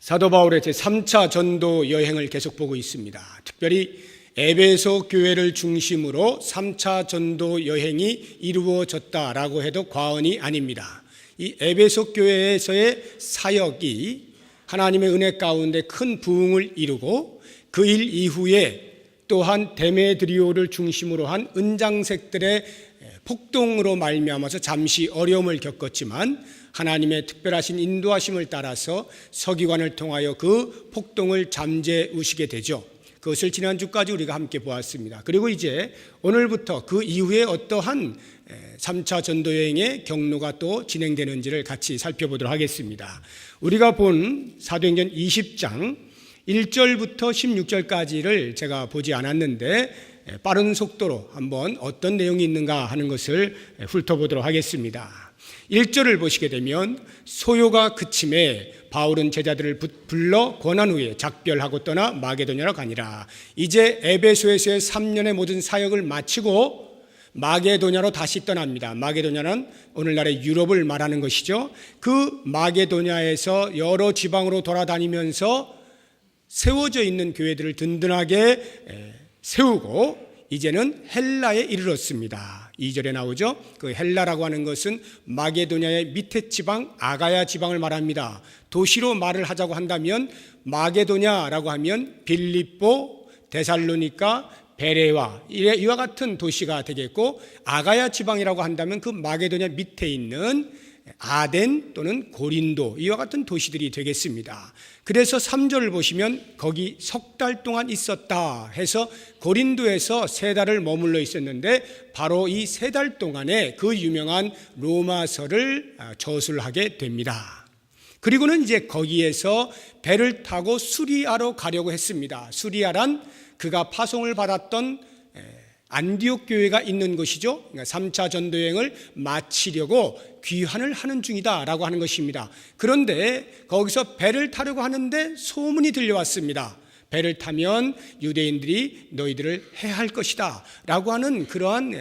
사도 바울의 제3차 전도 여행을 계속 보고 있습니다. 특별히 에베소 교회를 중심으로 3차 전도 여행이 이루어졌다라고 해도 과언이 아닙니다. 이 에베소 교회에서의 사역이 하나님의 은혜 가운데 큰 부흥을 이루고 그 일 이후에 또한 데메드리오를 중심으로 한 은장색들의 폭동으로 말미암아서 잠시 어려움을 겪었지만 하나님의 특별하신 인도하심을 따라서 서기관을 통하여 그 폭동을 잠재우시게 되죠. 그것을 지난주까지 우리가 함께 보았습니다. 그리고 이제 오늘부터 그 이후에 어떠한 3차 전도여행의 경로가 또 진행되는지를 같이 살펴보도록 하겠습니다. 우리가 본 사도행전 20장 1절부터 16절까지를 제가 보지 않았는데 빠른 속도로 한번 어떤 내용이 있는가 하는 것을 훑어보도록 하겠습니다. 1절을 보시게 되면 소요가 그침에 바울은 제자들을 불러 권한 후에 작별하고 떠나 마게도냐로 가니라. 이제 에베소에서의 3년의 모든 사역을 마치고 마게도냐로 다시 떠납니다. 마게도냐는 오늘날의 유럽을 말하는 것이죠. 그 마게도냐에서 여러 지방으로 돌아다니면서 세워져 있는 교회들을 든든하게 세우고 이제는 헬라에 이르렀습니다. 2절에 나오죠. 그 헬라라고 하는 것은 마게도냐의 밑에 지방 아가야 지방을 말합니다. 도시로 말을 하자고 한다면 마게도냐라고 하면 빌립보, 데살로니가, 베레와 이와 같은 도시가 되겠고, 아가야 지방이라고 한다면 그 마게도냐 밑에 있는 아덴 또는 고린도 이와 같은 도시들이 되겠습니다. 그래서 3절을 보시면 거기 석 달 동안 있었다 해서 고린도에서 3달을 머물러 있었는데 바로 이 3달 동안에 그 유명한 로마서를 저술하게 됩니다. 그리고는 이제 거기에서 배를 타고 수리아로 가려고 했습니다. 수리아란 그가 파송을 받았던 안디옥 교회가 있는 곳이죠. 그러니까 3차 전도여행을 마치려고 귀환을 하는 중이다라고 하는 것입니다. 그런데 거기서 배를 타려고 하는데 소문이 들려왔습니다. 배를 타면 유대인들이 너희들을 해할 것이다 라고 하는 그러한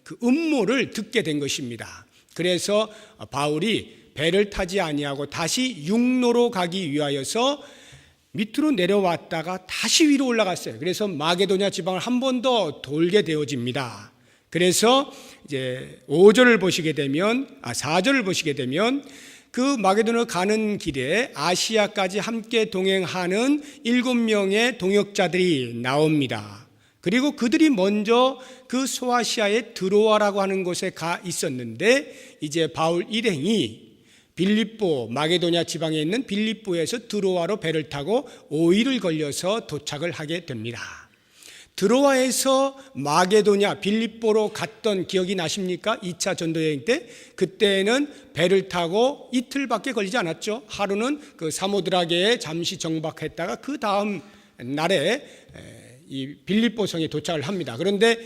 그 음모를 듣게 된 것입니다. 그래서 바울이 배를 타지 아니하고 다시 육로로 가기 위하여서 밑으로 내려왔다가 다시 위로 올라갔어요. 그래서 마게도냐 지방을 한 번 더 돌게 되어집니다. 그래서 이제 4절을 보시게 되면 그 마게도냐 가는 길에 아시아까지 함께 동행하는 7명의 동역자들이 나옵니다. 그리고 그들이 먼저 그 소아시아의 드로아라고 하는 곳에 가 있었는데 이제 바울 일행이 빌립보, 마게도냐 지방에 있는 빌립보에서 드로아로 배를 타고 5일을 걸려서 도착을 하게 됩니다. 드로아에서 마게도냐, 빌립보로 갔던 기억이 나십니까? 2차 전도여행 때 그때는 배를 타고 이틀밖에 걸리지 않았죠. 하루는 그 사모드라게에 잠시 정박했다가 그 다음 날에 이 빌립보 성에 도착을 합니다. 그런데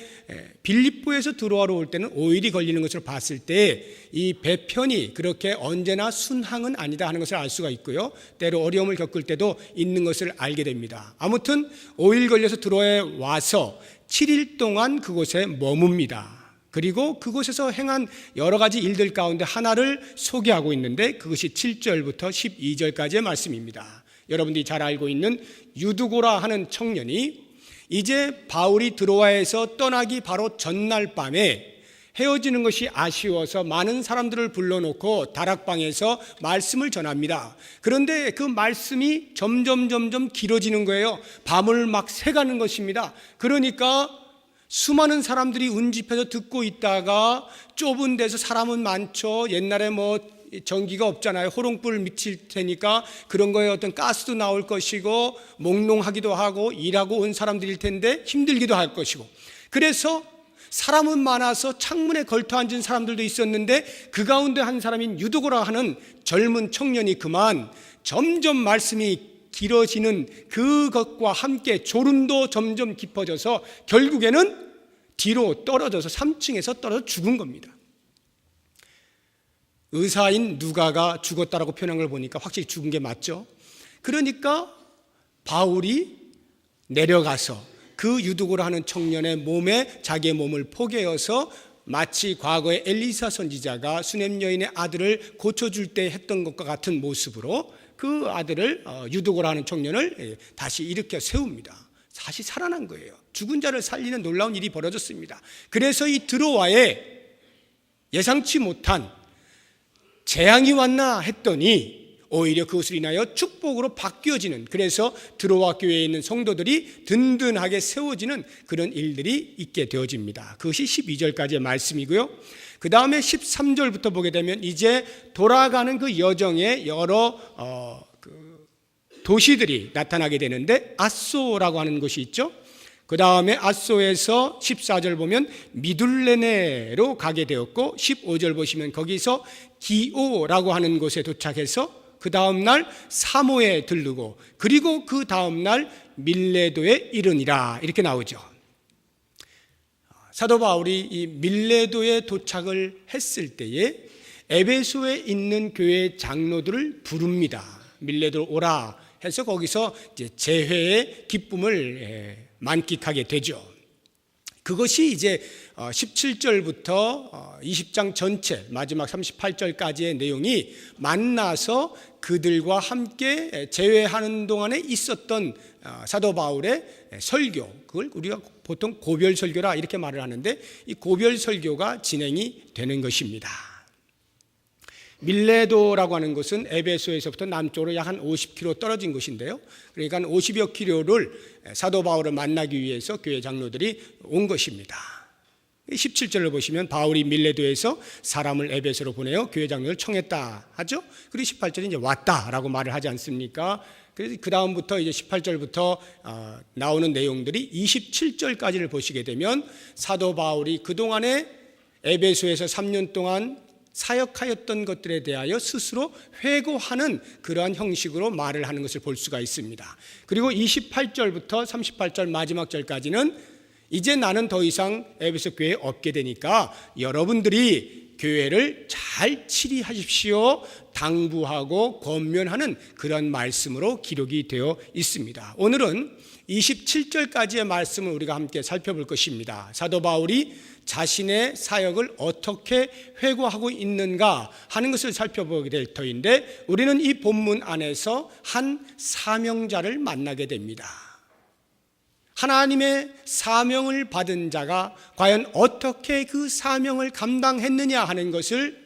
빌립보에서 드로아로 올 때는 5일이 걸리는 것을 봤을 때 이 배편이 그렇게 언제나 순항은 아니다 하는 것을 알 수가 있고요. 때로 어려움을 겪을 때도 있는 것을 알게 됩니다. 아무튼 5일 걸려서 드로아에 와서 7일 동안 그곳에 머뭅니다. 그리고 그곳에서 행한 여러 가지 일들 가운데 하나를 소개하고 있는데 그것이 7절부터 12절까지의 말씀입니다. 여러분들이 잘 알고 있는 유두고라 하는 청년이 이제 바울이 드로아에서 떠나기 바로 전날 밤에 헤어지는 것이 아쉬워서 많은 사람들을 불러놓고 다락방에서 말씀을 전합니다. 그런데 그 말씀이 점점 길어지는 거예요. 밤을 막 새가는 것입니다. 그러니까 수많은 사람들이 운집해서 듣고 있다가 좁은 데서 사람은 많죠. 옛날에 전기가 없잖아요. 호롱불 미칠 테니까 그런 거에 어떤 가스도 나올 것이고 몽롱하기도 하고 일하고 온 사람들일 텐데 힘들기도 할 것이고 그래서 사람은 많아서 창문에 걸터 앉은 사람들도 있었는데 그 가운데 한 사람인 유두고라 하는 젊은 청년이 그만 점점 말씀이 길어지는 그것과 함께 졸음도 점점 깊어져서 결국에는 뒤로 떨어져서 3층에서 떨어져 죽은 겁니다. 의사인 누가가 죽었다라고 표현한 걸 보니까 확실히 죽은 게 맞죠. 그러니까 바울이 내려가서 그 유두고라 하는 청년의 몸에 자기의 몸을 포개어서 마치 과거에 엘리사 선지자가 수냄 여인의 아들을 고쳐줄 때 했던 것과 같은 모습으로 그 아들을 유두고라 하는 청년을 다시 일으켜 세웁니다. 다시 살아난 거예요. 죽은 자를 살리는 놀라운 일이 벌어졌습니다. 그래서 이 드로아에 예상치 못한 재앙이 왔나 했더니 오히려 그것을 인하여 축복으로 바뀌어지는, 그래서 드로아 교회에 있는 성도들이 든든하게 세워지는 그런 일들이 있게 되어집니다. 그것이 12절까지의 말씀이고요. 그 다음에 13절부터 보게 되면 이제 돌아가는 그 여정에 여러 도시들이 나타나게 되는데, 아소라고 하는 곳이 있죠. 그 다음에 아소에서 14절 보면 미둘레네로 가게 되었고, 15절 보시면 거기서 기오라고 하는 곳에 도착해서 그 다음날 사모에 들르고, 그리고 그 다음날 밀레도에 이르니라, 이렇게 나오죠. 사도 바울이 이 밀레도에 도착을 했을 때에 에베소에 있는 교회 장로들을 부릅니다. 밀레도로 오라 해서 거기서 이제 재회의 기쁨을 만끽하게 되죠. 그것이 이제 17절부터 20장 전체 마지막 38절까지의 내용이 만나서 그들과 함께 재회하는 동안에 있었던 사도 바울의 설교, 그걸 우리가 보통 고별 설교라 이렇게 말을 하는데, 이 고별 설교가 진행이 되는 것입니다. 밀레도라고 하는 곳은 에베소에서부터 남쪽으로 약 한 50km 떨어진 곳인데요. 그러니까 50여 킬로를 사도 바울을 만나기 위해서 교회 장로들이 온 것입니다. 17절을 보시면 바울이 밀레도에서 사람을 에베소로 보내어 교회 장로를 청했다 하죠. 그리고 18절에 이제 왔다라고 말을 하지 않습니까? 그래서 그 다음부터 이제 18절부터 나오는 내용들이 27절까지를 보시게 되면 사도 바울이 그동안에 에베소에서 3년 동안 사역하였던 것들에 대하여 스스로 회고하는 그러한 형식으로 말을 하는 것을 볼 수가 있습니다. 그리고 28절부터 38절 마지막 절까지는 이제 나는 더 이상 에베소 교회에 없게 되니까 여러분들이 교회를 잘 치리하십시오, 당부하고 권면하는 그런 말씀으로 기록이 되어 있습니다. 오늘은 27절까지의 말씀을 우리가 함께 살펴볼 것입니다. 사도 바울이 자신의 사역을 어떻게 회고하고 있는가 하는 것을 살펴보게 될 터인데, 우리는 이 본문 안에서 한 사명자를 만나게 됩니다. 하나님의 사명을 받은 자가 과연 어떻게 그 사명을 감당했느냐 하는 것을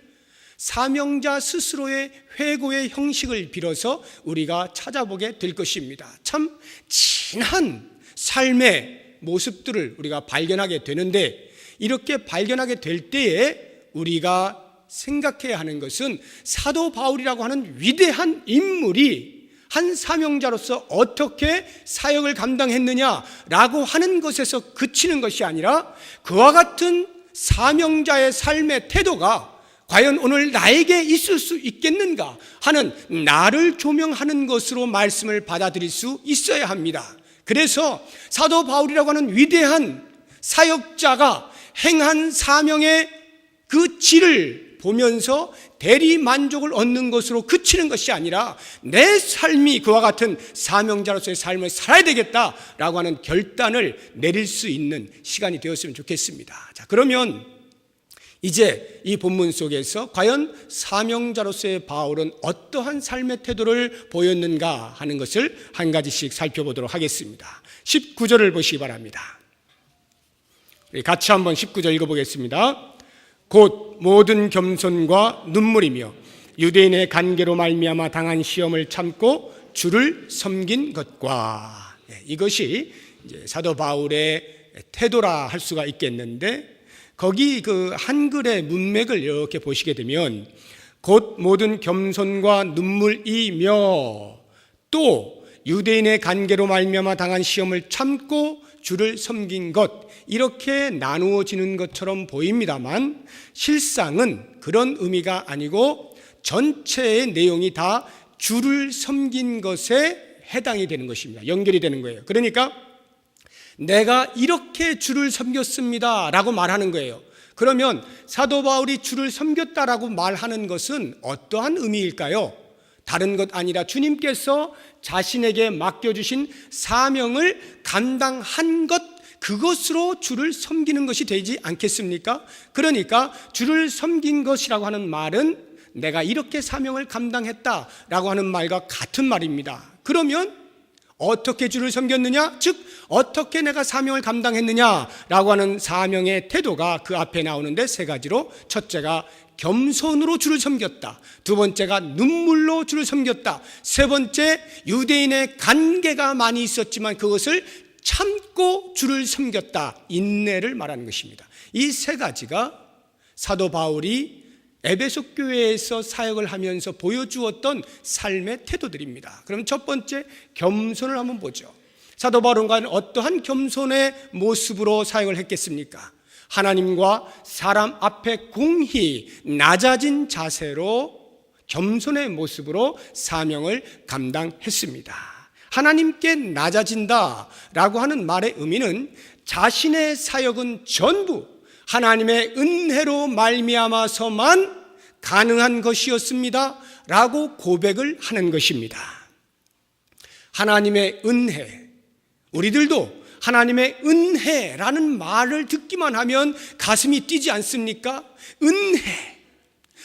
사명자 스스로의 회고의 형식을 빌어서 우리가 찾아보게 될 것입니다. 참 진한 삶의 모습들을 우리가 발견하게 되는데, 이렇게 발견하게 될 때에 우리가 생각해야 하는 것은 사도 바울이라고 하는 위대한 인물이 한 사명자로서 어떻게 사역을 감당했느냐라고 하는 것에서 그치는 것이 아니라, 그와 같은 사명자의 삶의 태도가 과연 오늘 나에게 있을 수 있겠는가 하는, 나를 조명하는 것으로 말씀을 받아들일 수 있어야 합니다. 그래서 사도 바울이라고 하는 위대한 사역자가 행한 사명의 그 질을 보면서 대리 만족을 얻는 것으로 그치는 것이 아니라, 내 삶이 그와 같은 사명자로서의 삶을 살아야 되겠다라고 하는 결단을 내릴 수 있는 시간이 되었으면 좋겠습니다. 자, 그러면 이제 이 본문 속에서 과연 사명자로서의 바울은 어떠한 삶의 태도를 보였는가 하는 것을 한 가지씩 살펴보도록 하겠습니다. 19절을 보시기 바랍니다. 같이 한번 19절 읽어보겠습니다. 곧 모든 겸손과 눈물이며 유대인의 관계로 말미암아 당한 시험을 참고 주를 섬긴 것과, 이것이 이제 사도 바울의 태도라 할 수가 있겠는데, 거기 그 한글의 문맥을 이렇게 보시게 되면 곧 모든 겸손과 눈물이며 또 유대인의 관계로 말미암아 당한 시험을 참고 주를 섬긴 것, 이렇게 나누어지는 것처럼 보입니다만 실상은 그런 의미가 아니고 전체의 내용이 다 주를 섬긴 것에 해당이 되는 것입니다. 연결이 되는 거예요. 그러니까 내가 이렇게 주를 섬겼습니다 라고 말하는 거예요. 그러면 사도 바울이 주를 섬겼다라고 말하는 것은 어떠한 의미일까요? 다른 것 아니라 주님께서 자신에게 맡겨주신 사명을 감당한 것, 그것으로 주를 섬기는 것이 되지 않겠습니까? 그러니까 주를 섬긴 것이라고 하는 말은 내가 이렇게 사명을 감당했다라고 하는 말과 같은 말입니다. 그러면 어떻게 주를 섬겼느냐? 즉 어떻게 내가 사명을 감당했느냐라고 하는 사명의 태도가 그 앞에 나오는데 세 가지로, 첫째가 겸손으로 주를 섬겼다, 두 번째가 눈물로 주를 섬겼다, 세 번째 유대인의 간계가 많이 있었지만 그것을 참고 주를 섬겼다, 인내를 말하는 것입니다. 이 세 가지가 사도 바울이 에베소 교회에서 사역을 하면서 보여주었던 삶의 태도들입니다. 그럼 첫 번째, 겸손을 한번 보죠. 사도 바울은 어떠한 겸손의 모습으로 사역을 했겠습니까? 하나님과 사람 앞에 공히 낮아진 자세로 겸손의 모습으로 사명을 감당했습니다. 하나님께 낮아진다라고 하는 말의 의미는 자신의 사역은 전부 하나님의 은혜로 말미암아서만 가능한 것이었습니다 라고 고백을 하는 것입니다. 하나님의 은혜, 우리들도 하나님의 은혜라는 말을 듣기만 하면 가슴이 뛰지 않습니까? 은혜,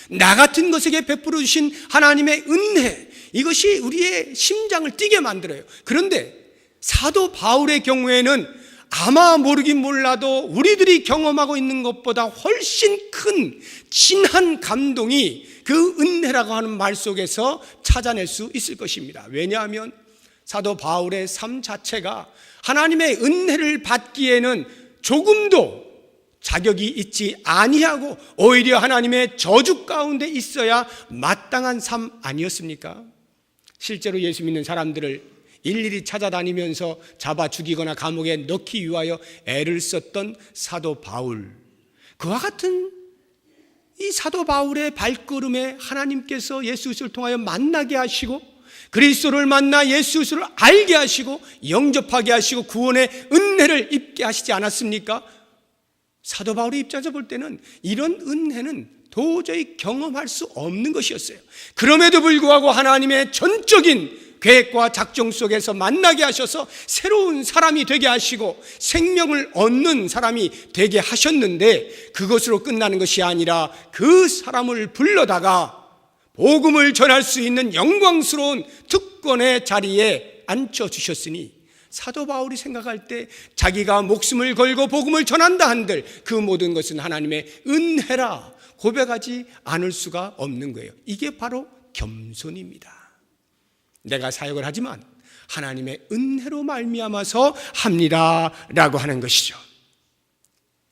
나 같은 것에게 베풀어 주신 하나님의 은혜, 이것이 우리의 심장을 뛰게 만들어요. 그런데 사도 바울의 경우에는 아마 모르긴 몰라도 우리들이 경험하고 있는 것보다 훨씬 큰 진한 감동이 그 은혜라고 하는 말 속에서 찾아낼 수 있을 것입니다. 왜냐하면 사도 바울의 삶 자체가 하나님의 은혜를 받기에는 조금도 자격이 있지 아니하고 오히려 하나님의 저주 가운데 있어야 마땅한 삶 아니었습니까? 실제로 예수 믿는 사람들을 일일이 찾아다니면서 잡아 죽이거나 감옥에 넣기 위하여 애를 썼던 사도 바울, 그와 같은 이 사도 바울의 발걸음에 하나님께서 예수 그리스도를 통하여 만나게 하시고 그리스도를 만나 예수 그리스도를 알게 하시고 영접하게 하시고 구원의 은혜를 입게 하시지 않았습니까? 사도 바울의 입장에서 볼 때는 이런 은혜는 도저히 경험할 수 없는 것이었어요. 그럼에도 불구하고 하나님의 전적인 계획과 작정 속에서 만나게 하셔서 새로운 사람이 되게 하시고 생명을 얻는 사람이 되게 하셨는데, 그것으로 끝나는 것이 아니라 그 사람을 불러다가 복음을 전할 수 있는 영광스러운 특권의 자리에 앉혀주셨으니, 사도 바울이 생각할 때 자기가 목숨을 걸고 복음을 전한다 한들 그 모든 것은 하나님의 은혜라 고백하지 않을 수가 없는 거예요. 이게 바로 겸손입니다. 내가 사역을 하지만 하나님의 은혜로 말미암아서 합니다라고 하는 것이죠.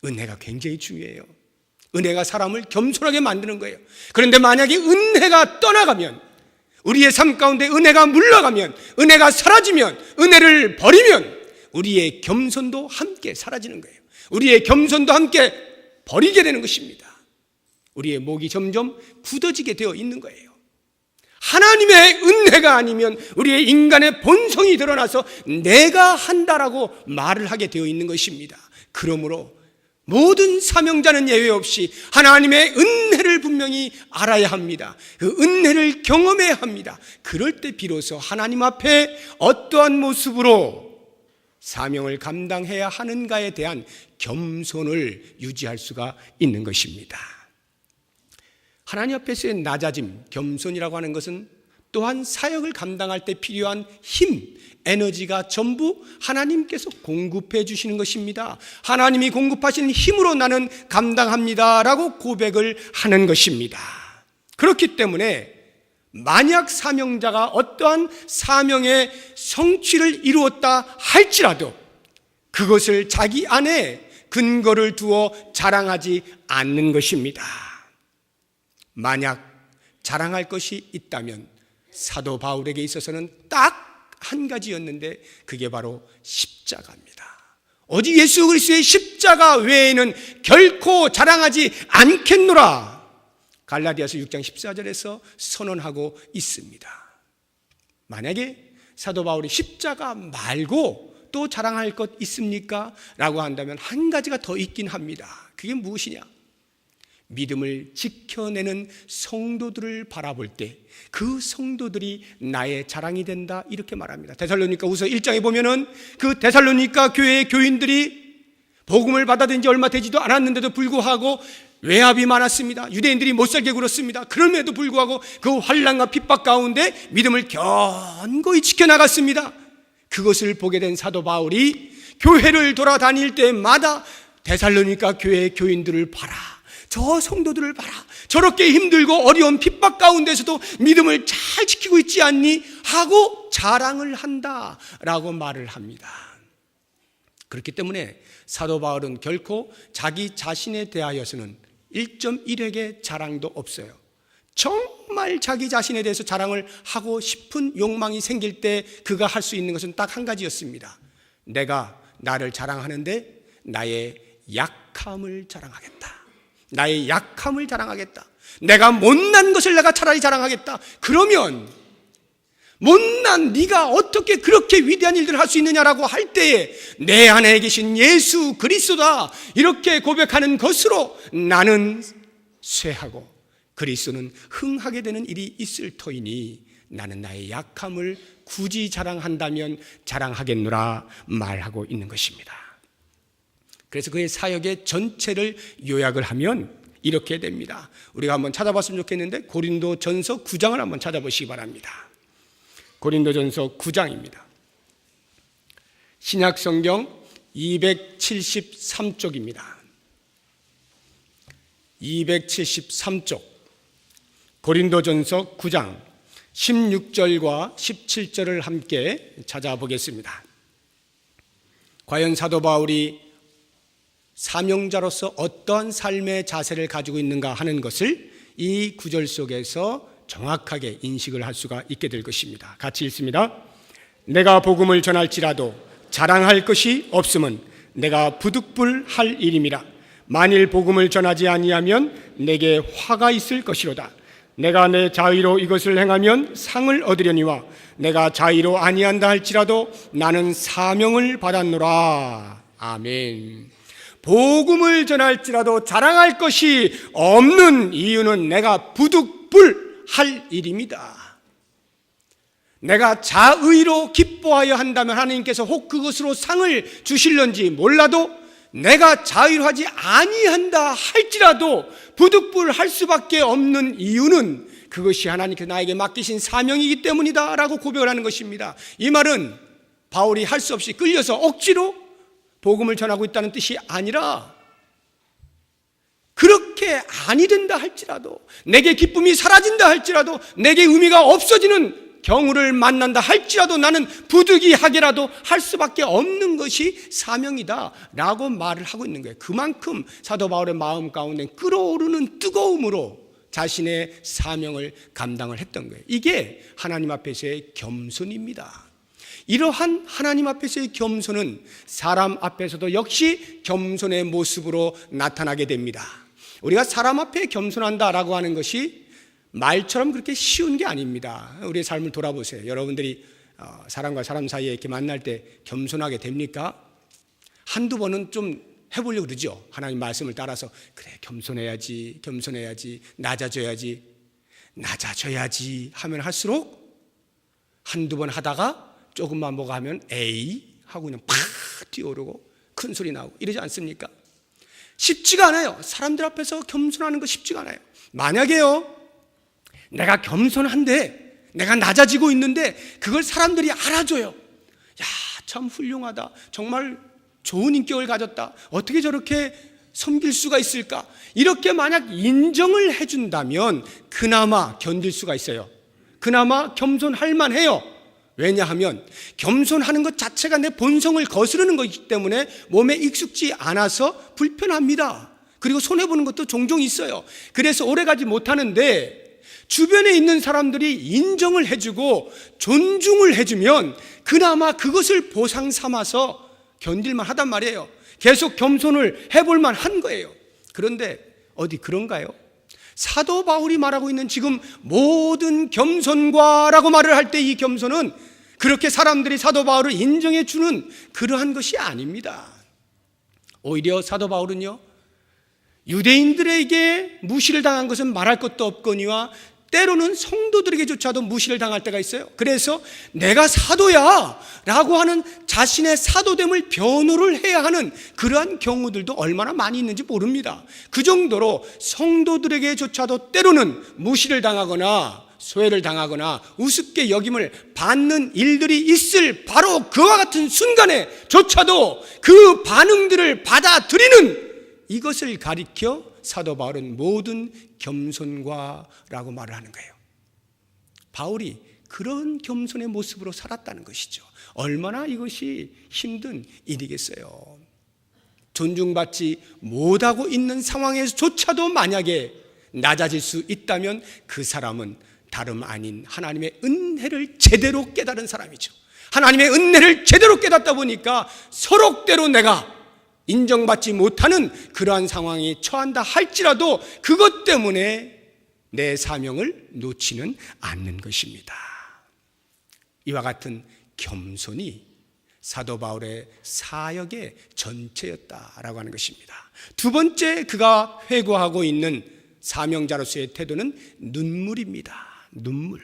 은혜가 굉장히 중요해요. 은혜가 사람을 겸손하게 만드는 거예요. 그런데 만약에 은혜가 떠나가면, 우리의 삶 가운데 은혜가 물러가면, 은혜가 사라지면, 은혜를 버리면 우리의 겸손도 함께 사라지는 거예요. 우리의 겸손도 함께 버리게 되는 것입니다. 우리의 목이 점점 굳어지게 되어 있는 거예요. 하나님의 은혜가 아니면 우리의 인간의 본성이 드러나서 내가 한다라고 말을 하게 되어 있는 것입니다. 그러므로 모든 사명자는 예외 없이 하나님의 은혜를 분명히 알아야 합니다. 그 은혜를 경험해야 합니다. 그럴 때 비로소 하나님 앞에 어떠한 모습으로 사명을 감당해야 하는가에 대한 겸손을 유지할 수가 있는 것입니다. 하나님 앞에서의 낮아짐, 겸손이라고 하는 것은 또한 사역을 감당할 때 필요한 힘, 에너지가 전부 하나님께서 공급해 주시는 것입니다. 하나님이 공급하신 힘으로 나는 감당합니다라고 고백을 하는 것입니다. 그렇기 때문에 만약 사명자가 어떠한 사명의 성취를 이루었다 할지라도 그것을 자기 안에 근거를 두어 자랑하지 않는 것입니다. 만약 자랑할 것이 있다면 사도 바울에게 있어서는 딱 한 가지였는데 그게 바로 십자가입니다. 오직 예수 그리스도의 십자가 외에는 결코 자랑하지 않겠노라, 갈라디아서 6장 14절에서 선언하고 있습니다. 만약에 사도 바울이 십자가 말고 또 자랑할 것 있습니까? 라고 한다면 한 가지가 더 있긴 합니다. 그게 무엇이냐? 믿음을 지켜내는 성도들을 바라볼 때 그 성도들이 나의 자랑이 된다, 이렇게 말합니다. 데살로니가후서 1장에 보면은 그 데살로니가 교회의 교인들이 복음을 받아들인 지 얼마 되지도 않았는데도 불구하고 외압이 많았습니다. 유대인들이 못살게 굴었습니다. 그럼에도 불구하고 그 환난과 핍박 가운데 믿음을 견고히 지켜나갔습니다. 그것을 보게 된 사도 바울이 교회를 돌아다닐 때마다 데살로니가 교회 교인들을 봐라, 저 성도들을 봐라, 저렇게 힘들고 어려운 핍박 가운데서도 믿음을 잘 지키고 있지 않니? 하고 자랑을 한다라고 말을 합니다. 그렇기 때문에 사도 바울은 결코 자기 자신에 대하여서는 1.1획의 자랑도 없어요. 정말 자기 자신에 대해서 자랑을 하고 싶은 욕망이 생길 때 그가 할 수 있는 것은 딱 한 가지였습니다. 내가 나를 자랑하는데 나의 약함을 자랑하겠다. 나의 약함을 자랑하겠다. 내가 못난 것을 내가 차라리 자랑하겠다. 그러면 못난 네가 어떻게 그렇게 위대한 일들을 할 수 있느냐라고 할 때에 내 안에 계신 예수 그리스도다 이렇게 고백하는 것으로 나는 쇠하고 그리스도는 흥하게 되는 일이 있을 터이니 나는 나의 약함을 굳이 자랑한다면 자랑하겠노라 말하고 있는 것입니다. 그래서 그의 사역의 전체를 요약을 하면 이렇게 됩니다. 우리가 한번 찾아봤으면 좋겠는데 고린도전서 9장을 한번 찾아보시기 바랍니다. 고린도전서 9장입니다. 신약성경 273쪽입니다. 273쪽 고린도전서 9장 16절과 17절을 함께 찾아보겠습니다. 과연 사도 바울이 사명자로서 어떠한 삶의 자세를 가지고 있는가 하는 것을 이 구절 속에서 정확하게 인식을 할 수가 있게 될 것입니다. 같이 읽습니다. 내가 복음을 전할지라도 자랑할 것이 없음은 내가 부득불할 일임이라. 만일 복음을 전하지 아니하면 내게 화가 있을 것이로다. 내가 내 자의로 이것을 행하면 상을 얻으려니와 내가 자의로 아니한다 할지라도 나는 사명을 받았노라. 아멘. 복음을 전할지라도 자랑할 것이 없는 이유는 내가 부득불할 일입니다. 내가 자의로 기뻐하여 한다면 하나님께서 혹 그것으로 상을 주실런지 몰라도 내가 자의로 하지 아니한다 할지라도 부득불할 수밖에 없는 이유는 그것이 하나님께서 나에게 맡기신 사명이기 때문이다 라고 고백을 하는 것입니다. 이 말은 바울이 할 수 없이 끌려서 억지로 복음을 전하고 있다는 뜻이 아니라 그렇게 아니 된다 할지라도 내게 기쁨이 사라진다 할지라도 내게 의미가 없어지는 경우를 만난다 할지라도 나는 부득이하게라도 할 수밖에 없는 것이 사명이다 라고 말을 하고 있는 거예요. 그만큼 사도 바울의 마음 가운데 끓어오르는 뜨거움으로 자신의 사명을 감당을 했던 거예요. 이게 하나님 앞에서의 겸손입니다. 이러한 하나님 앞에서의 겸손은 사람 앞에서도 역시 겸손의 모습으로 나타나게 됩니다. 우리가 사람 앞에 겸손한다라고 하는 것이 말처럼 그렇게 쉬운 게 아닙니다. 우리의 삶을 돌아보세요. 여러분들이 사람과 사람 사이에 이렇게 만날 때 겸손하게 됩니까? 한두 번은 좀 해보려고 그러죠. 하나님 말씀을 따라서 그래 겸손해야지 낮아져야지 하면 할수록 한두 번 하다가 조금만 뭐가 하면 에이 하고 그냥 팍 뛰어오르고 큰 소리 나고 이러지 않습니까? 쉽지가 않아요. 사람들 앞에서 겸손하는 거 쉽지가 않아요. 만약에요 내가 겸손한데 내가 낮아지고 있는데 그걸 사람들이 알아줘요. 야, 참 훌륭하다. 정말 좋은 인격을 가졌다. 어떻게 저렇게 섬길 수가 있을까? 이렇게 만약 인정을 해준다면 그나마 견딜 수가 있어요. 그나마 겸손할 만해요. 왜냐하면 겸손하는 것 자체가 내 본성을 거스르는 것이기 때문에 몸에 익숙지 않아서 불편합니다. 그리고 손해보는 것도 종종 있어요. 그래서 오래가지 못하는데 주변에 있는 사람들이 인정을 해주고 존중을 해주면 그나마 그것을 보상 삼아서 견딜만 하단 말이에요. 계속 겸손을 해볼만 한 거예요. 그런데 어디 그런가요? 사도 바울이 말하고 있는 지금 모든 겸손과라고 말을 할 때 이 겸손은 그렇게 사람들이 사도 바울을 인정해 주는 그러한 것이 아닙니다. 오히려 사도 바울은요 유대인들에게 무시를 당한 것은 말할 것도 없거니와 때로는 성도들에게조차도 무시를 당할 때가 있어요. 그래서 내가 사도야 라고 하는 자신의 사도됨을 변호를 해야 하는 그러한 경우들도 얼마나 많이 있는지 모릅니다. 그 정도로 성도들에게조차도 때로는 무시를 당하거나 소외를 당하거나 우습게 여김을 받는 일들이 있을 바로 그와 같은 순간에 조차도 그 반응들을 받아들이는 이것을 가리켜 사도 바울은 모든 겸손과라고 말을 하는 거예요. 바울이 그런 겸손의 모습으로 살았다는 것이죠. 얼마나 이것이 힘든 일이겠어요. 존중받지 못하고 있는 상황에서조차도 만약에 낮아질 수 있다면 그 사람은 다름 아닌 하나님의 은혜를 제대로 깨달은 사람이죠. 하나님의 은혜를 제대로 깨닫다 보니까 서록대로 내가 인정받지 못하는 그러한 상황에 처한다 할지라도 그것 때문에 내 사명을 놓지는 않는 것입니다. 이와 같은 겸손이 사도 바울의 사역의 전체였다라고 하는 것입니다. 두 번째 그가 회고하고 있는 사명자로서의 태도는 눈물입니다. 눈물.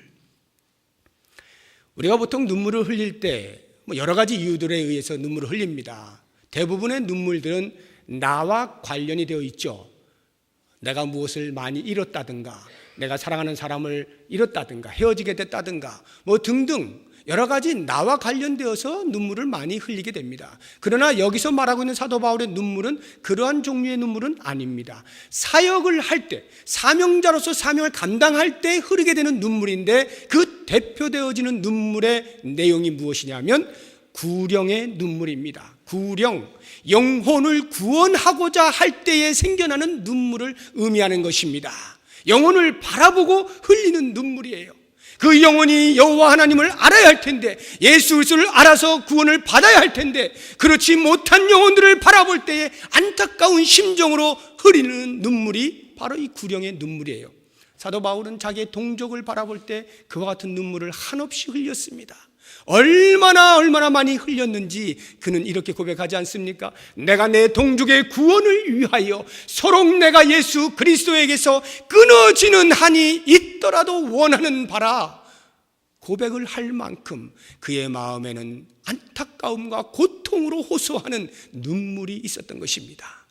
우리가 보통 눈물을 흘릴 때 여러 가지 이유들에 의해서 눈물을 흘립니다. 대부분의 눈물들은 나와 관련이 되어 있죠. 내가 무엇을 많이 잃었다든가, 내가 사랑하는 사람을 잃었다든가, 헤어지게 됐다든가, 등등 여러 가지 나와 관련되어서 눈물을 많이 흘리게 됩니다. 그러나 여기서 말하고 있는 사도 바울의 눈물은 그러한 종류의 눈물은 아닙니다. 사역을 할 때, 사명자로서 사명을 감당할 때 흐르게 되는 눈물인데 그 대표되어지는 눈물의 내용이 무엇이냐면 구령의 눈물입니다. 구령, 영혼을 구원하고자 할 때에 생겨나는 눈물을 의미하는 것입니다. 영혼을 바라보고 흘리는 눈물이에요. 그 영혼이 여호와 하나님을 알아야 할 텐데, 예수 그리스도를 알아서 구원을 받아야 할 텐데, 그렇지 못한 영혼들을 바라볼 때에 안타까운 심정으로 흐리는 눈물이 바로 이 구령의 눈물이에요. 사도 바울은 자기의 동족을 바라볼 때 그와 같은 눈물을 한없이 흘렸습니다. 얼마나 많이 흘렸는지 그는 이렇게 고백하지 않습니까? 내가 내 동족의 구원을 위하여 서록 내가 예수 그리스도에게서 끊어지는 한이 있더라도 원하는 바라 고백을 할 만큼 그의 마음에는 안타까움과 고통으로 호소하는 눈물이 있었던 것입니다.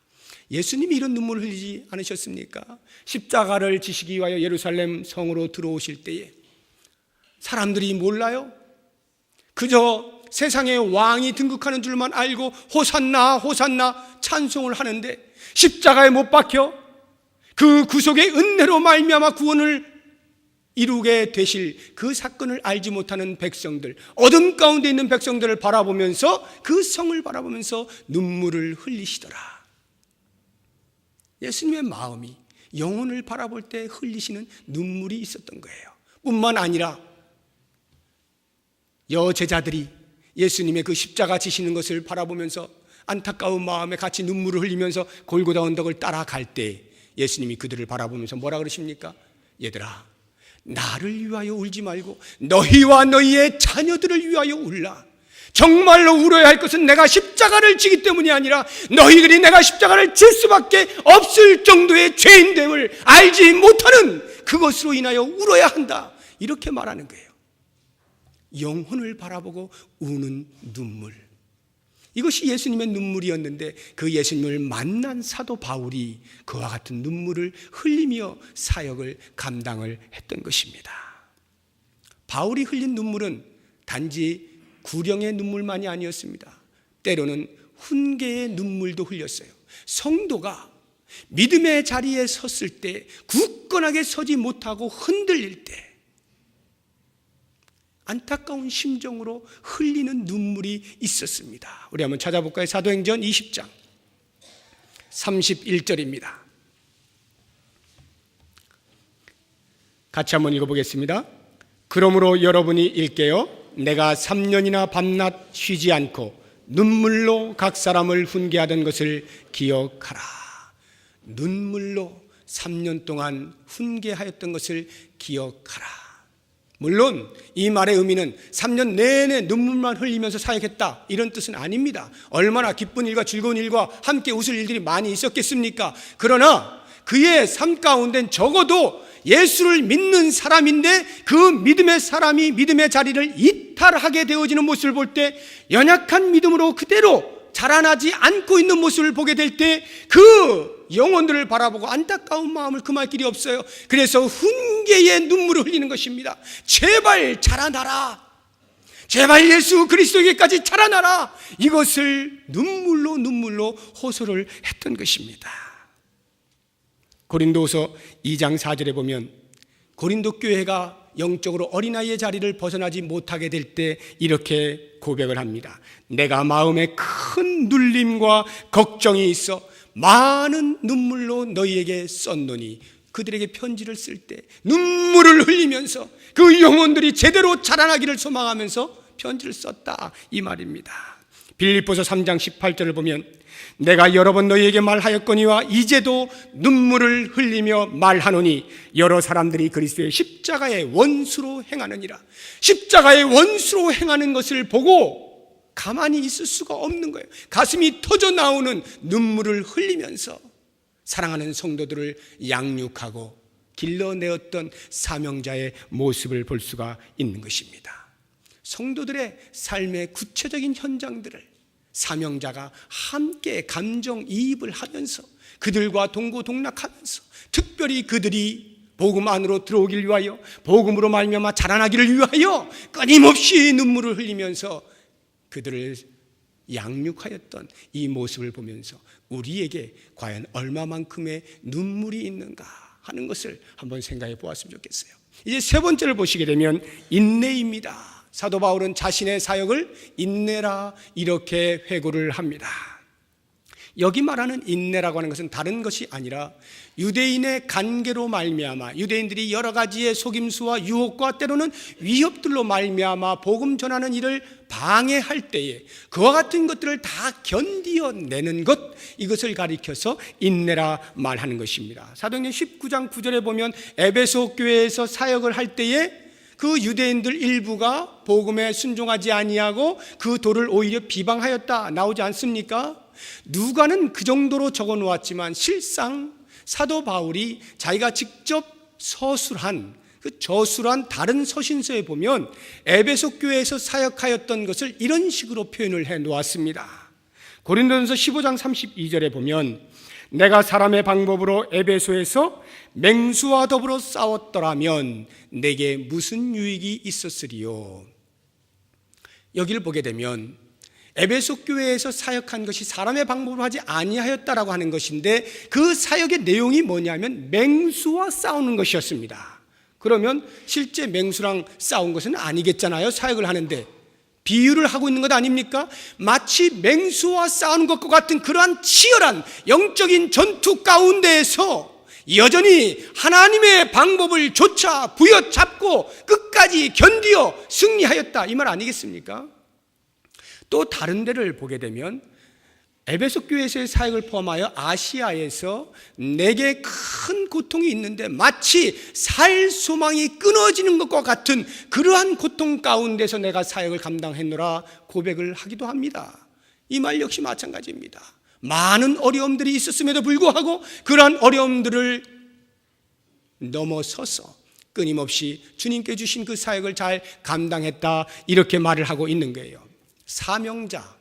예수님이 이런 눈물을 흘리지 않으셨습니까? 십자가를 지시기 위하여 예루살렘 성으로 들어오실 때에 사람들이 몰라요? 그저 세상의 왕이 등극하는 줄만 알고 호산나 호산나 찬송을 하는데 십자가에 못 박혀 그 구속의 은혜로 말미암아 구원을 이루게 되실 그 사건을 알지 못하는 백성들, 어둠 가운데 있는 백성들을 바라보면서 그 성을 바라보면서 눈물을 흘리시더라. 예수님의 마음이 영혼을 바라볼 때 흘리시는 눈물이 있었던 거예요. 뿐만 아니라 여제자들이 예수님의 그 십자가 지시는 것을 바라보면서 안타까운 마음에 같이 눈물을 흘리면서 골고다 언덕을 따라갈 때 예수님이 그들을 바라보면서 뭐라 그러십니까? 얘들아, 나를 위하여 울지 말고 너희와 너희의 자녀들을 위하여 울라. 정말로 울어야 할 것은 내가 십자가를 지기 때문이 아니라 너희들이 내가 십자가를 질 수밖에 없을 정도의 죄인됨을 알지 못하는 그것으로 인하여 울어야 한다. 이렇게 말하는 거예요. 영혼을 바라보고 우는 눈물, 이것이 예수님의 눈물이었는데 그 예수님을 만난 사도 바울이 그와 같은 눈물을 흘리며 사역을 감당을 했던 것입니다. 바울이 흘린 눈물은 단지 구령의 눈물만이 아니었습니다. 때로는 훈계의 눈물도 흘렸어요. 성도가 믿음의 자리에 섰을 때 굳건하게 서지 못하고 흔들릴 때 안타까운 심정으로 흘리는 눈물이 있었습니다. 우리 한번 찾아볼까요? 사도행전 20장 31절입니다. 같이 한번 읽어보겠습니다. 그러므로 여러분이 일깨어 내가 3년이나 밤낮 쉬지 않고 눈물로 각 사람을 훈계하던 것을 기억하라. 눈물로 3년 동안 훈계하였던 것을 기억하라. 물론 이 말의 의미는 3년 내내 눈물만 흘리면서 사역했다 이런 뜻은 아닙니다. 얼마나 기쁜 일과 즐거운 일과 함께 웃을 일들이 많이 있었겠습니까? 그러나 그의 삶 가운데는 적어도 예수를 믿는 사람인데 그 믿음의 사람이 믿음의 자리를 이탈하게 되어지는 모습을 볼 때 연약한 믿음으로 그대로 자라나지 않고 있는 모습을 보게 될 때 그 영혼들을 바라보고 안타까운 마음을 금할 길이 없어요. 그래서 훈계의 눈물을 흘리는 것입니다. 제발 자라나라, 제발 예수 그리스도에게까지 자라나라, 이것을 눈물로 호소를 했던 것입니다. 고린도후서 2장 4절에 보면 고린도 교회가 영적으로 어린아이의 자리를 벗어나지 못하게 될 때 이렇게 고백을 합니다. 내가 마음에 큰 눌림과 걱정이 있어 많은 눈물로 너희에게 썼노니, 그들에게 편지를 쓸 때 눈물을 흘리면서 그 영혼들이 제대로 자라나기를 소망하면서 편지를 썼다, 이 말입니다. 빌립보서 3장 18절을 보면 내가 여러 번 너희에게 말하였거니와 이제도 눈물을 흘리며 말하노니 여러 사람들이 그리스도의 십자가의 원수로 행하느니라. 십자가의 원수로 행하는 것을 보고 가만히 있을 수가 없는 거예요. 가슴이 터져 나오는 눈물을 흘리면서 사랑하는 성도들을 양육하고 길러내었던 사명자의 모습을 볼 수가 있는 것입니다. 성도들의 삶의 구체적인 현장들을 사명자가 함께 감정이입을 하면서 그들과 동고동락하면서 특별히 그들이 복음 안으로 들어오길 위하여, 복음으로 말미암아 자라나기를 위하여 끊임없이 눈물을 흘리면서 그들을 양육하였던 이 모습을 보면서 우리에게 과연 얼마만큼의 눈물이 있는가 하는 것을 한번 생각해 보았으면 좋겠어요. 이제 세 번째를 보시게 되면 인내입니다. 사도 바울은 자신의 사역을 인내라 이렇게 회고를 합니다. 여기 말하는 인내라고 하는 것은 다른 것이 아니라 유대인의 관계로 말미암아 유대인들이 여러 가지의 속임수와 유혹과 때로는 위협들로 말미암아 복음 전하는 일을 방해할 때에 그와 같은 것들을 다 견디어내는 것, 이것을 가리켜서 인내라 말하는 것입니다. 사도행전 19장 9절에 보면 에베소 교회에서 사역을 할 때에 그 유대인들 일부가 복음에 순종하지 아니하고 그 도를 오히려 비방하였다 나오지 않습니까? 누가는 그 정도로 적어 놓았지만 실상 사도 바울이 자기가 직접 서술한 그 저술한 다른 서신서에 보면 에베소 교회에서 사역하였던 것을 이런 식으로 표현을 해 놓았습니다. 고린도전서 15장 32절에 보면 내가 사람의 방법으로 에베소에서 맹수와 더불어 싸웠더라면 내게 무슨 유익이 있었으리요. 여기를 보게 되면 에베소 교회에서 사역한 것이 사람의 방법으로 하지 아니하였다라고 하는 것인데 그 사역의 내용이 뭐냐면 맹수와 싸우는 것이었습니다. 그러면 실제 맹수랑 싸운 것은 아니겠잖아요. 사역을 하는데 비유를 하고 있는 것 아닙니까? 마치 맹수와 싸우는 것과 같은 그러한 치열한 영적인 전투 가운데에서 여전히 하나님의 방법을 조차 부여잡고 끝까지 견디어 승리하였다, 이 말 아니겠습니까? 또 다른 데를 보게 되면 에베소 교회에서의 사역을 포함하여 아시아에서 내게 큰 고통이 있는데 마치 살 소망이 끊어지는 것과 같은 그러한 고통 가운데서 내가 사역을 감당했노라 고백을 하기도 합니다. 이 말 역시 마찬가지입니다. 많은 어려움들이 있었음에도 불구하고 그러한 어려움들을 넘어서서 끊임없이 주님께 주신 그 사역을 잘 감당했다, 이렇게 말을 하고 있는 거예요. 사명자,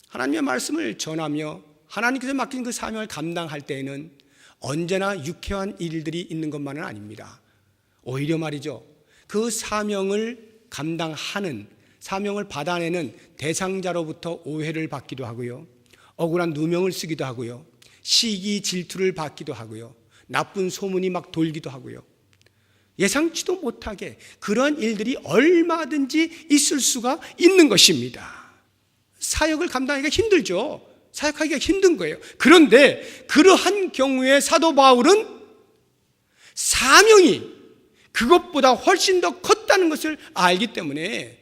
하나님의 말씀을 전하며 하나님께서 맡긴 그 사명을 감당할 때에는 언제나 유쾌한 일들이 있는 것만은 아닙니다. 오히려 말이죠, 그 사명을 감당하는, 사명을 받아내는 대상자로부터 오해를 받기도 하고요, 억울한 누명을 쓰기도 하고요, 시기 질투를 받기도 하고요, 나쁜 소문이 막 돌기도 하고요, 예상치도 못하게 그러한 일들이 얼마든지 있을 수가 있는 것입니다. 사역을 감당하기가 힘들죠. 사역하기가 힘든 거예요. 그런데 그러한 경우에 사도 바울은 사명이 그것보다 훨씬 더 컸다는 것을 알기 때문에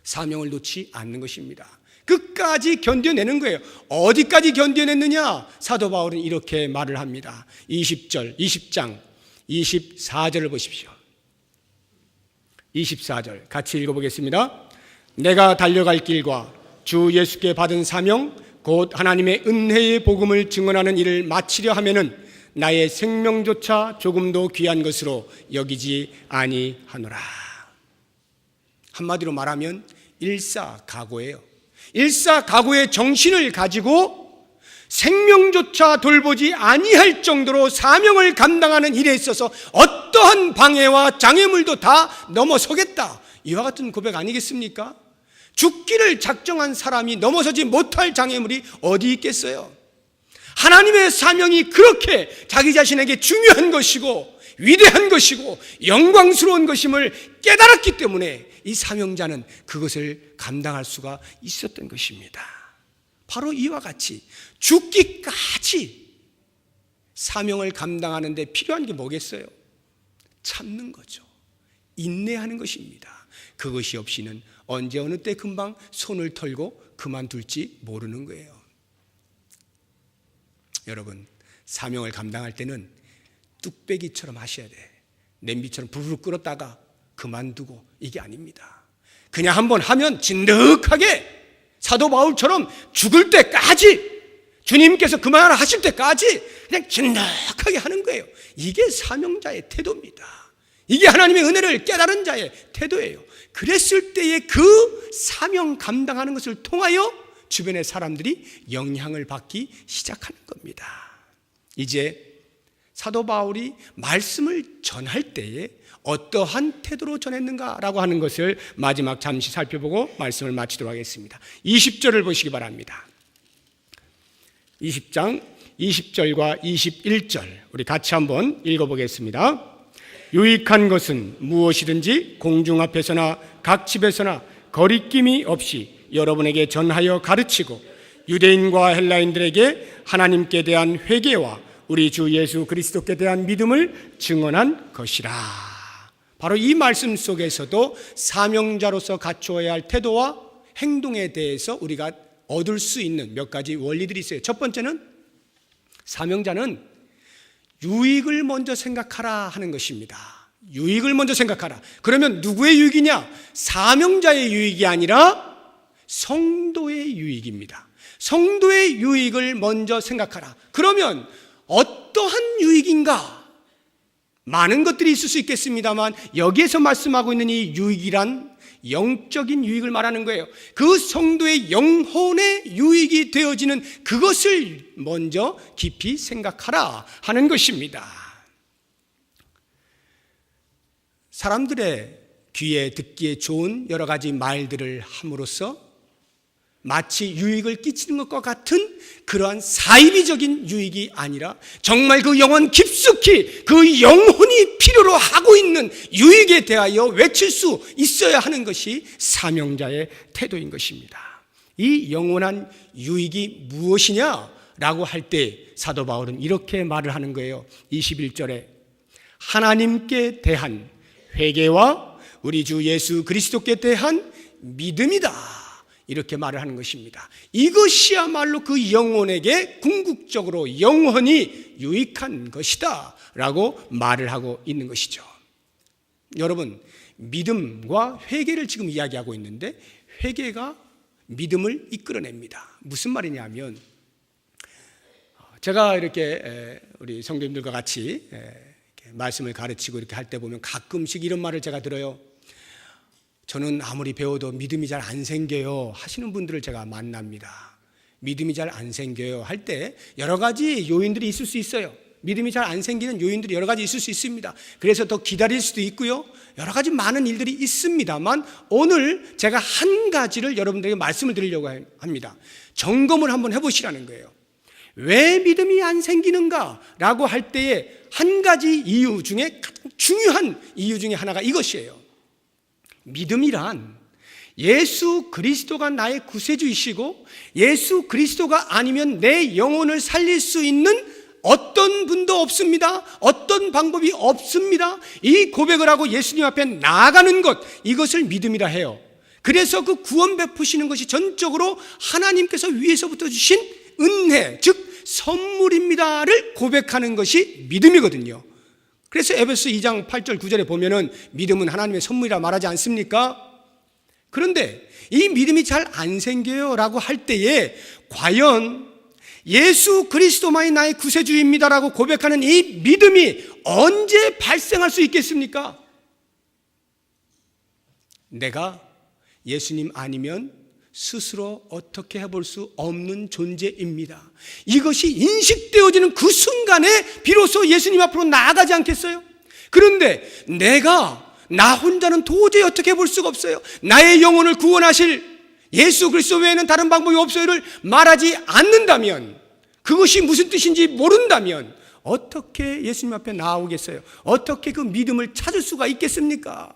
사명을 놓지 않는 것입니다. 끝까지 견뎌내는 거예요. 어디까지 견뎌냈느냐? 사도 바울은 이렇게 말을 합니다. 20장 24절을 보십시오. 24절 같이 읽어보겠습니다. 내가 달려갈 길과 주 예수께 받은 사명 곧 하나님의 은혜의 복음을 증언하는 일을 마치려 하면은 나의 생명조차 조금도 귀한 것으로 여기지 아니하노라. 한마디로 말하면 일사각오예요. 일사각오의 정신을 가지고 생명조차 돌보지 아니할 정도로 사명을 감당하는 일에 있어서 어떠한 방해와 장애물도 다 넘어서겠다, 이와 같은 고백 아니겠습니까? 죽기를 작정한 사람이 넘어서지 못할 장애물이 어디 있겠어요? 하나님의 사명이 그렇게 자기 자신에게 중요한 것이고 위대한 것이고 영광스러운 것임을 깨달았기 때문에 이 사명자는 그것을 감당할 수가 있었던 것입니다. 바로 이와 같이 죽기까지 사명을 감당하는 데 필요한 게 뭐겠어요? 참는 거죠. 인내하는 것입니다. 그것이 없이는 언제 어느 때 금방 손을 털고 그만둘지 모르는 거예요. 여러분, 사명을 감당할 때는 뚝배기처럼 하셔야 돼. 냄비처럼 부르르 끓었다가 그만두고, 이게 아닙니다. 그냥 한번 하면 진득하게 사도 바울처럼 죽을 때까지, 주님께서 그만하라 하실 때까지 그냥 진득하게 하는 거예요. 이게 사명자의 태도입니다. 이게 하나님의 은혜를 깨달은 자의 태도예요. 그랬을 때에 그 사명 감당하는 것을 통하여 주변의 사람들이 영향을 받기 시작하는 겁니다. 이제 사도 바울이 말씀을 전할 때에 어떠한 태도로 전했는가라고 하는 것을 마지막 잠시 살펴보고 말씀을 마치도록 하겠습니다. 20절을 보시기 바랍니다. 20장 20절과 21절 우리 같이 한번 읽어보겠습니다. 유익한 것은 무엇이든지 공중 앞에서나 각 집에서나 거리낌이 없이 여러분에게 전하여 가르치고 유대인과 헬라인들에게 하나님께 대한 회개와 우리 주 예수 그리스도께 대한 믿음을 증언한 것이라. 바로 이 말씀 속에서도 사명자로서 갖추어야 할 태도와 행동에 대해서 우리가 얻을 수 있는 몇 가지 원리들이 있어요. 첫 번째는 사명자는 유익을 먼저 생각하라 하는 것입니다. 유익을 먼저 생각하라. 그러면 누구의 유익이냐? 사명자의 유익이 아니라 성도의 유익입니다. 성도의 유익을 먼저 생각하라. 그러면 어떠한 유익인가? 많은 것들이 있을 수 있겠습니다만 여기에서 말씀하고 있는 이 유익이란 영적인 유익을 말하는 거예요. 그 성도의 영혼의 유익이 되어지는 그것을 먼저 깊이 생각하라 하는 것입니다. 사람들의 귀에 듣기에 좋은 여러 가지 말들을 함으로써 마치 유익을 끼치는 것과 같은 그러한 사이비적인 유익이 아니라 정말 그 영혼 깊숙이 그 영혼이 필요로 하고 있는 유익에 대하여 외칠 수 있어야 하는 것이 사명자의 태도인 것입니다. 이 영원한 유익이 무엇이냐라고 할 때 사도 바울은 이렇게 말을 하는 거예요. 21절에 하나님께 대한 회개와 우리 주 예수 그리스도께 대한 믿음이다, 이렇게 말을 하는 것입니다. 이것이야말로 그 영혼에게 궁극적으로 영원히 유익한 것이다 라고 말을 하고 있는 것이죠. 여러분, 믿음과 회개를 지금 이야기하고 있는데 회개가 믿음을 이끌어냅니다. 무슨 말이냐면 제가 이렇게 우리 성도님들과 같이 말씀을 가르치고 이렇게 할 때 보면 가끔씩 이런 말을 제가 들어요. 저는 아무리 배워도 믿음이 잘 안 생겨요 하시는 분들을 제가 만납니다. 믿음이 잘 안 생겨요 할 때 여러 가지 요인들이 있을 수 있어요. 믿음이 잘 안 생기는 요인들이 여러 가지 있을 수 있습니다. 그래서 더 기다릴 수도 있고요, 여러 가지 많은 일들이 있습니다만 오늘 제가 한 가지를 여러분들에게 말씀을 드리려고 합니다. 점검을 한번 해보시라는 거예요. 왜 믿음이 안 생기는가 라고 할 때에 한 가지 이유 중에 가장 중요한 이유 중에 하나가 이것이에요. 믿음이란 예수 그리스도가 나의 구세주이시고 예수 그리스도가 아니면 내 영혼을 살릴 수 있는 어떤 분도 없습니다. 어떤 방법이 없습니다. 이 고백을 하고 예수님 앞에 나아가는 것, 이것을 믿음이라 해요. 그래서 그 구원 베푸시는 것이 전적으로 하나님께서 위에서부터 주신 은혜, 즉 선물입니다를 고백하는 것이 믿음이거든요. 그래서 에베소 2장 8절 9절에 보면은 믿음은 하나님의 선물이라 말하지 않습니까? 그런데 이 믿음이 잘 안 생겨요 라고 할 때에 과연 예수 그리스도만이 나의 구세주입니다라고 고백하는 이 믿음이 언제 발생할 수 있겠습니까? 내가 예수님 아니면 스스로 어떻게 해볼 수 없는 존재입니다. 이것이 인식되어지는 그 순간에 비로소 예수님 앞으로 나아가지 않겠어요? 그런데 나 혼자는 도저히 어떻게 해볼 수가 없어요. 나의 영혼을 구원하실 예수 그리스도 외에는 다른 방법이 없어요를 말하지 않는다면, 그것이 무슨 뜻인지 모른다면 어떻게 예수님 앞에 나오겠어요? 어떻게 그 믿음을 찾을 수가 있겠습니까?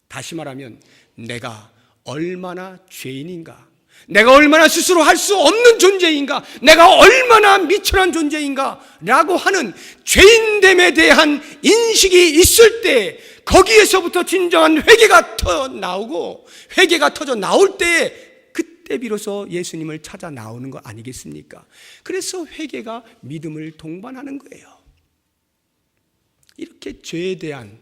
다시 말하면 내가 얼마나 죄인인가, 내가 얼마나 스스로 할 수 없는 존재인가, 내가 얼마나 미천한 존재인가 라고 하는 죄인됨에 대한 인식이 있을 때, 거기에서부터 진정한 회개가 터나오고, 회개가 터져 나올 때 그때 비로소 예수님을 찾아 나오는 거 아니겠습니까? 그래서 회개가 믿음을 동반하는 거예요. 이렇게 죄에 대한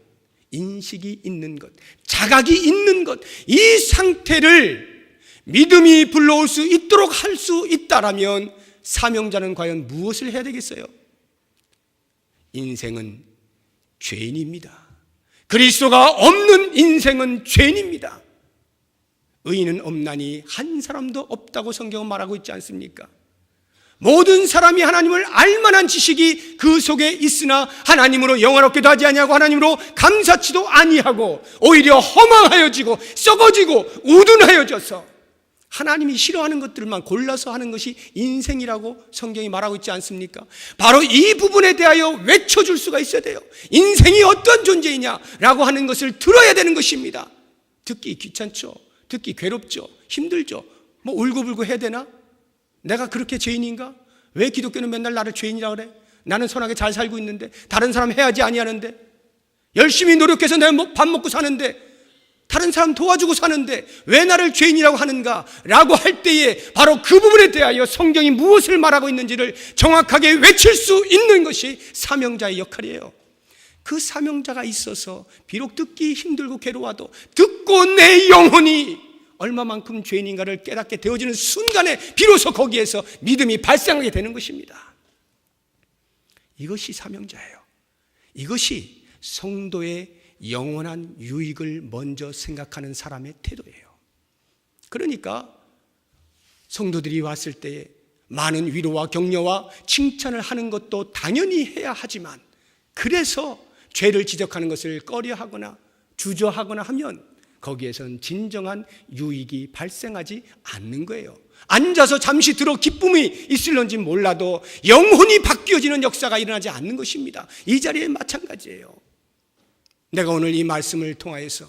인식이 있는 것, 자각이 있는 것, 이 상태를 믿음이 불러올 수 있도록 할 수 있다라면 사명자는 과연 무엇을 해야 되겠어요? 인생은 죄인입니다. 그리스도가 없는 인생은 죄인입니다. 의인은 없나니 한 사람도 없다고 성경은 말하고 있지 않습니까? 모든 사람이 하나님을 알만한 지식이 그 속에 있으나 하나님으로 영화롭게도 하지 아니하고 하나님으로 감사치도 아니하고 오히려 허망하여지고 썩어지고 우둔하여져서 하나님이 싫어하는 것들만 골라서 하는 것이 인생이라고 성경이 말하고 있지 않습니까? 바로 이 부분에 대하여 외쳐줄 수가 있어야 돼요. 인생이 어떤 존재이냐라고 하는 것을 들어야 되는 것입니다. 듣기 귀찮죠? 듣기 괴롭죠? 힘들죠? 뭐 울고불고 해야 되나? 내가 그렇게 죄인인가? 왜 기독교는 맨날 나를 죄인이라 그래? 나는 선하게 잘 살고 있는데, 다른 사람 해야지 아니하는데, 열심히 노력해서 내가 밥 먹고 사는데, 다른 사람 도와주고 사는데 왜 나를 죄인이라고 하는가? 라고 할 때에 바로 그 부분에 대하여 성경이 무엇을 말하고 있는지를 정확하게 외칠 수 있는 것이 사명자의 역할이에요. 그 사명자가 있어서 비록 듣기 힘들고 괴로워도 듣고 내 영혼이 얼마만큼 죄인인가를 깨닫게 되어지는 순간에 비로소 거기에서 믿음이 발생하게 되는 것입니다. 이것이 사명자예요. 이것이 성도의 영원한 유익을 먼저 생각하는 사람의 태도예요. 그러니까 성도들이 왔을 때에 많은 위로와 격려와 칭찬을 하는 것도 당연히 해야 하지만, 그래서 죄를 지적하는 것을 꺼려하거나 주저하거나 하면 거기에선 진정한 유익이 발생하지 않는 거예요. 앉아서 잠시 들어 기쁨이 있을런지 몰라도 영혼이 바뀌어지는 역사가 일어나지 않는 것입니다. 이 자리에 마찬가지예요. 내가 오늘 이 말씀을 통하여서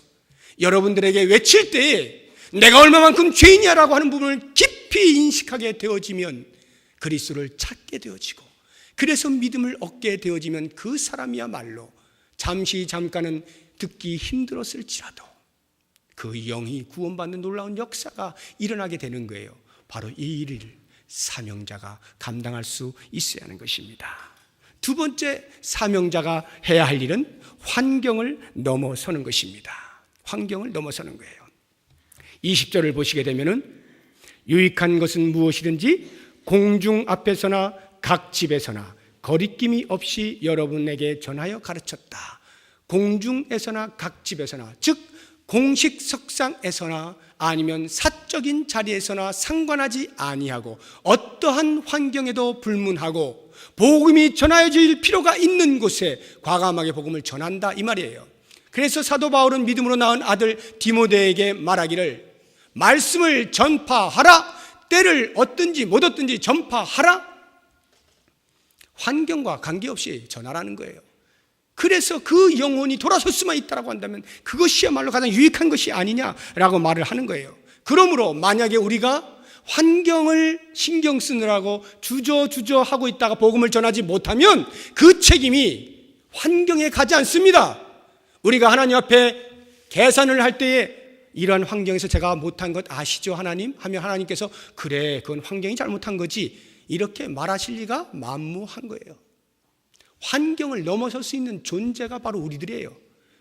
여러분들에게 외칠 때에 내가 얼마만큼 죄인이야라고 하는 부분을 깊이 인식하게 되어지면 그리스도를 찾게 되어지고, 그래서 믿음을 얻게 되어지면 그 사람이야말로 잠깐은 듣기 힘들었을지라도 그 영이 구원받는 놀라운 역사가 일어나게 되는 거예요. 바로 이 일을 사명자가 감당할 수 있어야 하는 것입니다. 두 번째, 사명자가 해야 할 일은 환경을 넘어서는 것입니다. 환경을 넘어서는 거예요. 20절을 보시게 되면은 유익한 것은 무엇이든지 공중 앞에서나 각 집에서나 거리낌이 없이 여러분에게 전하여 가르쳤다. 공중에서나 각 집에서나, 즉 공식 석상에서나 아니면 사적인 자리에서나 상관하지 아니하고 어떠한 환경에도 불문하고 복음이 전하여질 필요가 있는 곳에 과감하게 복음을 전한다, 이 말이에요. 그래서 사도 바울은 믿음으로 낳은 아들 디모데에게 말하기를 말씀을 전파하라. 때를 얻든지 못 얻든지 전파하라. 환경과 관계없이 전하라는 거예요. 그래서 그 영혼이 돌아설 수만 있다고 한다면 그것이야말로 가장 유익한 것이 아니냐라고 말을 하는 거예요. 그러므로 만약에 우리가 환경을 신경 쓰느라고 주저주저 하고 있다가 복음을 전하지 못하면 그 책임이 환경에 가지 않습니다. 우리가 하나님 앞에 계산을 할 때에 이러한 환경에서 제가 못한 것 아시죠 하나님? 하면 하나님께서 그래, 그건 환경이 잘못한 거지, 이렇게 말하실 리가 만무한 거예요. 환경을 넘어설 수 있는 존재가 바로 우리들이에요.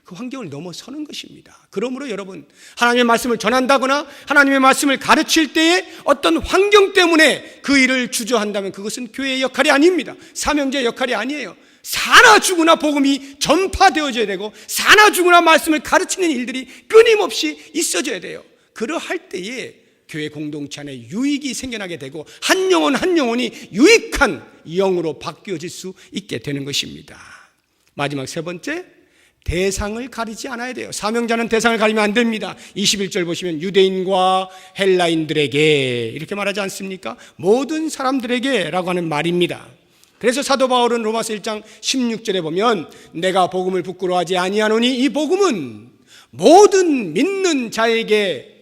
그 환경을 넘어서는 것입니다. 그러므로 여러분, 하나님의 말씀을 전한다거나 하나님의 말씀을 가르칠 때에 어떤 환경 때문에 그 일을 주저한다면 그것은 교회의 역할이 아닙니다. 사명자의 역할이 아니에요. 사나 죽으나 복음이 전파되어져야 되고 사나 죽으나 말씀을 가르치는 일들이 끊임없이 있어져야 돼요. 그러할 때에 교회 공동체 안에 유익이 생겨나게 되고 한 영혼 한 영혼이 유익한 영으로 바뀌어질 수 있게 되는 것입니다. 마지막 세 번째, 대상을 가리지 않아야 돼요. 사명자는 대상을 가리면 안 됩니다. 21절 보시면 유대인과 헬라인들에게 이렇게 말하지 않습니까? 모든 사람들에게 라고 하는 말입니다. 그래서 사도 바울은 로마서 1장 16절에 보면 내가 복음을 부끄러워하지 아니하노니 이 복음은 모든 믿는 자에게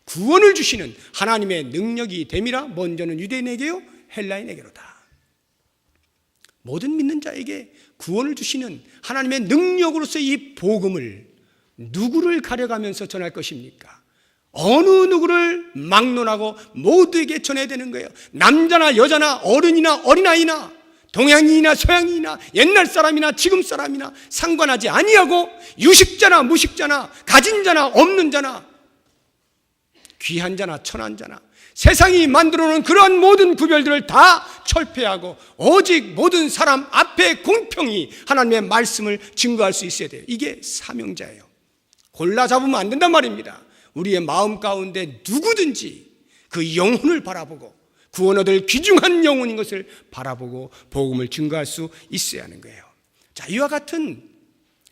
구원을 주시는 하나님의 능력이 됨이라. 먼저는 유대인에게요 헬라인에게로다. 모든 믿는 자에게 구원을 주시는 하나님의 능력으로서 이 복음을 누구를 가려가면서 전할 것입니까? 어느 누구를 막론하고 모두에게 전해야 되는 거예요. 남자나 여자나 어른이나 어린아이나 동양인이나 서양인이나 옛날 사람이나 지금 사람이나 상관하지 아니하고 유식자나 무식자나 가진 자나 없는 자나 귀한 자나 천한 자나 세상이 만들어 놓은 그러한 모든 구별들을 다 철폐하고 오직 모든 사람 앞에 공평히 하나님의 말씀을 증거할 수 있어야 돼요. 이게 사명자예요. 골라 잡으면 안 된단 말입니다. 우리의 마음 가운데 누구든지 그 영혼을 바라보고 구원 얻을 귀중한 영혼인 것을 바라보고 복음을 증거할 수 있어야 하는 거예요. 자, 이와 같은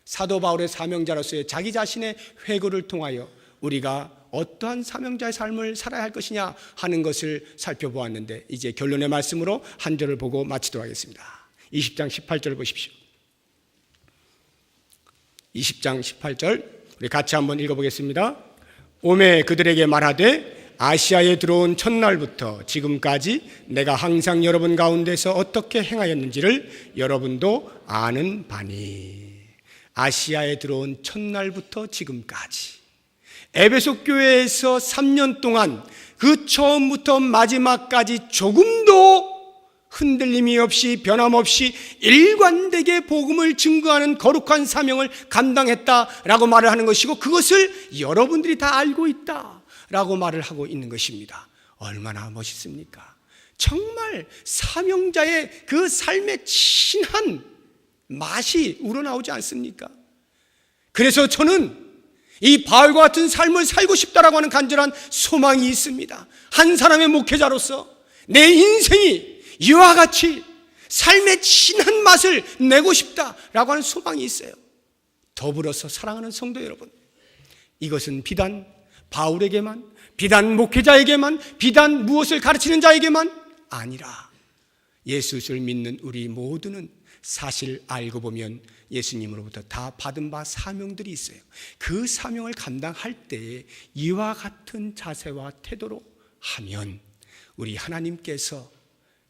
사도 바울의 사명자로서의 자기 자신의 회고를 통하여 우리가 어떠한 사명자의 삶을 살아야 할 것이냐 하는 것을 살펴보았는데 이제 결론의 말씀으로 한 절을 보고 마치도록 하겠습니다. 20장 18절을 보십시오. 20장 18절 우리 같이 한번 읽어보겠습니다. 오매 그들에게 말하되 아시아에 들어온 첫날부터 지금까지 내가 항상 여러분 가운데서 어떻게 행하였는지를 여러분도 아는 바니. 아시아에 들어온 첫날부터 지금까지 에베소 교회에서 3년 동안 그 처음부터 마지막까지 조금도 흔들림이 없이 변함없이 일관되게 복음을 증거하는 거룩한 사명을 감당했다라고 말을 하는 것이고 그것을 여러분들이 다 알고 있다라고 말을 하고 있는 것입니다. 얼마나 멋있습니까? 정말 사명자의 그 삶의 진한 맛이 우러나오지 않습니까? 그래서 저는 이 바울과 같은 삶을 살고 싶다라고 하는 간절한 소망이 있습니다. 한 사람의 목회자로서 내 인생이 이와 같이 삶의 진한 맛을 내고 싶다라고 하는 소망이 있어요. 더불어서 사랑하는 성도 여러분, 이것은 비단 바울에게만, 비단 목회자에게만, 비단 무엇을 가르치는 자에게만 아니라 예수를 믿는 우리 모두는 사실 알고 보면 예수님으로부터 다 받은 바 사명들이 있어요. 그 사명을 감당할 때에 이와 같은 자세와 태도로 하면 우리 하나님께서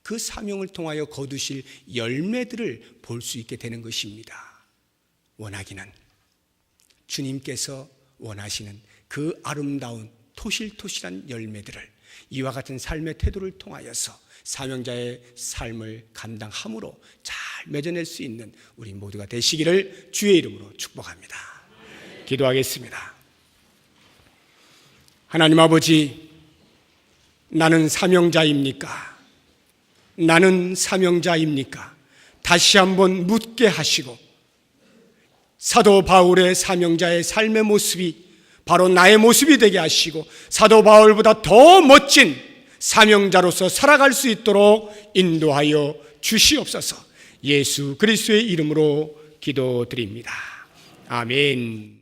그 사명을 통하여 거두실 열매들을 볼 수 있게 되는 것입니다. 원하기는 주님께서 원하시는 그 아름다운 토실토실한 열매들을 이와 같은 삶의 태도를 통하여서 사명자의 삶을 감당함으로 잘 맺어낼 수 있는 우리 모두가 되시기를 주의 이름으로 축복합니다. 기도하겠습니다. 하나님 아버지, 나는 사명자입니까? 나는 사명자입니까? 다시 한번 묻게 하시고 사도 바울의 사명자의 삶의 모습이 바로 나의 모습이 되게 하시고 사도 바울보다 더 멋진 사명자로서 살아갈 수 있도록 인도하여 주시옵소서. 예수 그리스도의 이름으로 기도드립니다. 아멘.